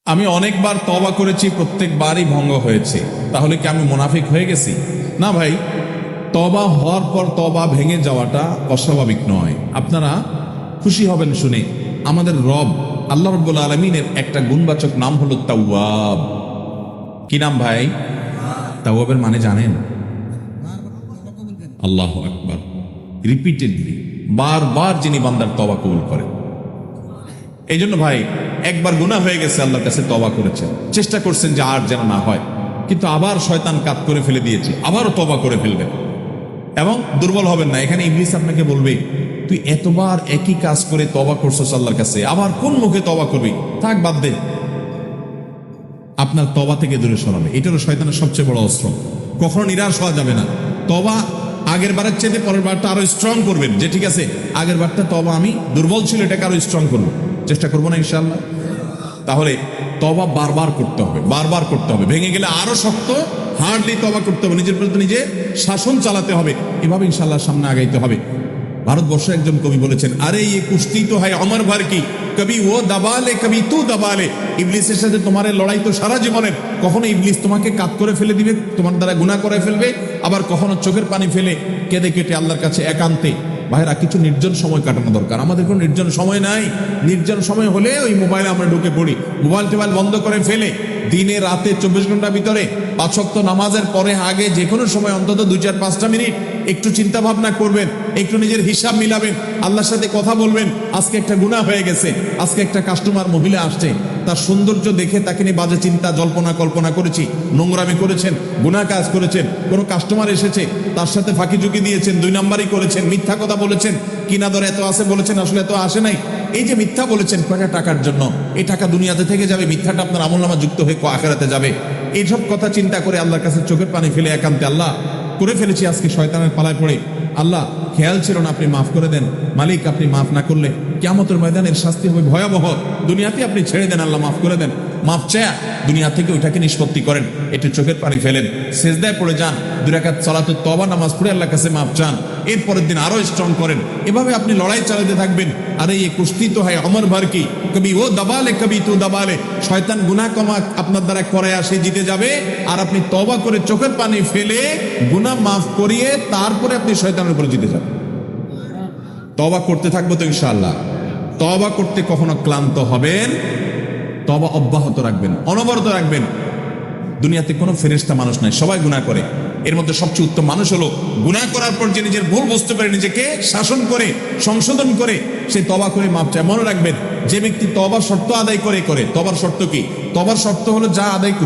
আমি অনেকবার তওবা করেছি, প্রত্যেকবারই ভঙ্গ হয়েছে। তাহলে কি আমি মুনাফিক হয়ে গেছি? না ভাই, তওবা হওয়ার পর তওবা ভেঙে যাওয়াটা অস্বাভাবিক নয়। আপনারা খুশি হবেন শুনে, আমাদের রব আল্লাহ রাব্বুল আলামিনের একটা গুণবাচক নাম হলো তাওয়াব। কি নাম ভাই? তাওয়াবের মানে জানেন? আল্লাহু আকবার। রিপিটেডলি, বারবার যিনি বান্দার তওবা কবুল করেন। এই জন্য ভাই, একবার গুনাহ হয়ে গেছে, আল্লাহর কাছে তওবা করেছেন, চেষ্টা করছেন যে আর যেন না হয়, কিন্তু আবার শয়তান কাত করে ফেলে দিয়েছে, আবারও তওবা করে ফেলবেন এবং দুর্বল হবেন না। এখানে ইবলিস আপনাকে বলবে, তুই এতবার একই কাজ করে তওবা করছস আল্লাহর কাছে, আবার কোন মুখে তওবা করবি? থাক, বাদ দে। আপনার তওবা থেকে দূরে সরাবে। এটারও শয়তানের সবচেয়ে বড় অস্ত্র। কখনো নিরাশ হওয়া যাবে না। তওবা আগের বারের চেয়ে পরের বারটা আরো স্ট্রং করবেন, যে ঠিক আছে আগের বারটা তওবা আমি দুর্বল ছিল, এটাকে আরো স্ট্রং করবো, চেষ্টা করবো না ইনশাআল্লাহ। তাহলে তওবা বারবার করতে হবে, বারবার করতে হবে। ভেঙে গেলে আরো শক্ত হার্ডলি তওবা করতে হবে, নিজের প্রতি নিজে শাসন চালাতে হবে। এভাবে ইনশাআল্লাহ সামনে আগাইতে হবে। ভারতবর্ষে একজন কবি বলেছেন, আরে ये কুश्ती तो है अमर भर की, कभी वो दबा ले कभी तू दबा ले। ইবলিসের সাথে তোমার লড়াই তো সারা জীবনের। কখনো ইবলিস তোমাকে কাত করে ফেলে দিবে, তোমার দ্বারা গুনাহ করে ফেলবে, আবার কখনো চোখের পানি ফেলে কেঁদে কেটে আল্লাহর কাছে একান্তে। ভাইরা, কিছু নির্জন সময় কাটানো দরকার। আমাদের কোনো নির্জন সময় নাই। নির্জন সময় হলে ওই মোবাইলে আমরা ঢুকে পড়ি, মোবাইল টোবাইল বন্ধ করে ফেলে দিনে রাতে 24 ঘন্টার ভিতরে 5 ওয়াক্ত নামাজের পরে আগে যে কোনো সময় অন্তত 2-4-5টা মিনিট একটু চিন্তা ভাবনা করবেন, একটু নিজের হিসাব মিলাবেন, আল্লাহর সাথে কথা বলবেন। আজকে একটা গুনাহ হয়ে গেছে, আজকে একটা কাস্টমার মহিলা আসছে, তার সৌন্দর্য দেখে তাকে নিয়ে বাজে চিন্তা জল্পনা কল্পনা করেছি, নোংরামি করেছেন, গুনাহ কাজ করেছেন। কোনো কাস্টমার এসেছে, তার সাথে ফাঁকি ঝুঁকি দিয়েছেন, 2 নাম্বারই করেছেন, মিথ্যা কথা বলেছেন, কিনা দর এত আছে বলেছেন, আসলে এত আসে নাই। এই যে মিথ্যা বলেছেন কয়টা টাকার জন্য, এই টাকা দুনিয়াতে থেকে যাবে, মিথ্যাটা আপনার আমলনামা যুক্ত হয়ে আখিরাতে যাবে। এইসব কথা চিন্তা করে আল্লাহর কাছে চোখের পানি ফেলে একান্তে, আল্লাহ করে ফেলেছি আজকে শয়তানের পালায় পড়ে, আল্লাহ খেয়াল ছিল না, আপনি মাফ করে দেন। মালিক, আপনি মাফ না করলে কিয়ামতের ময়দানের শাস্তি হবে ভয়াবহ। দুনিয়াতে আপনি ছেড়ে দেন, আল্লাহ মাফ করে দেন। মাফ চায়া দুনিয়া থেকে ওইটাকে নিষ্পত্তি করেন, একটু চোখের পানি ফেলেন, সেজদায় পড়ে যান, 2 রাকাত সালাতুত তওবা নামাজ পড়ে আল্লাহর কাছে মাফ চান, এরপরের দিন আরো স্ট্রং করেন। এভাবে আপনি লড়াই চালাতে থাকবেন। আরে ये কুश्ती तो है अमर भर की, कभी वो दबा ले कभी तू दबा ले। শয়তান গুনাহ কমা আপনার দ্বারা করে আসে জিতে যাবে, আর আপনি তওবা করে চোখের পানি ফেলে গুনাহ মাফ করিয়ে তারপরে আপনি শয়তানের উপরে জিতে যাবেন। তওবা করতে থাকবো তো ইনশাআল্লাহ। তওবা করতে কখনো ক্লান্ত হবেন, তওবা অব্যাহত রাখবেন, অনবরত রাখবেন। দুনিয়াতে কোনো ফেরেশতা মানুষ নাই, সবাই গুনাহ করে। এর মধ্যে সবচেয়ে উত্তম মানুষ হলো গুনাহ করার পর যে নিজের ভুল বুঝতে পারে, নিজেকে শাসন করে সংশোধন করে সে তওবা করে মাপ চায়। মনে রাখবেন, যে ব্যক্তি তওবার শর্ত আদায় করে তওবার শর্ত কি? তওবার শর্ত হলো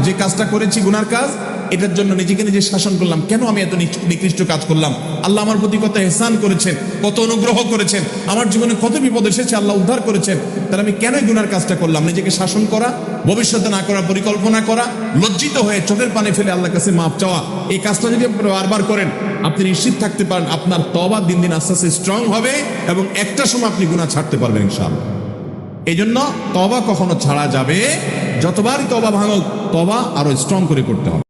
যে কাজটা করেছি গুনার কাজ, এটার জন্য নিজেকে নিজে শাসন করলাম। কেন আমি এত নিকৃষ্ট কাজ করলাম? আল্লাহ আমার প্রতি কত ইহসান করেছেন, কত অনুগ্রহ করেছেন, আমার জীবনে কত বিপদ এসেছে, আল্লাহ উদ্ধার করেছেন, তাহলে আমি কেন গুনার কাজটা করলাম? নিজেকে শাসন করা, ভবিষ্যতে না করার পরিকল্পনা করা, লজ্জিত হয়ে চোখের পানি ফেলে আল্লাহর কাছে মাপ চাওয়া। এই কাজটা যদি আপনি বারবার করেন, আপনি নিশ্চিত থাকতে পারেন আপনার তওবা দিন দিন আস্তে আস্তে স্ট্রং হবে এবং একটা সময় আপনি গুনাহ ছাড়তে পারবেন ইনশাআল্লাহ। এই জন্য তওবা কখনো ছাড়া যাবে, যতবারই তওবা ভাঙুক, তওবা আরো স্ট্রং করে করতে হবে।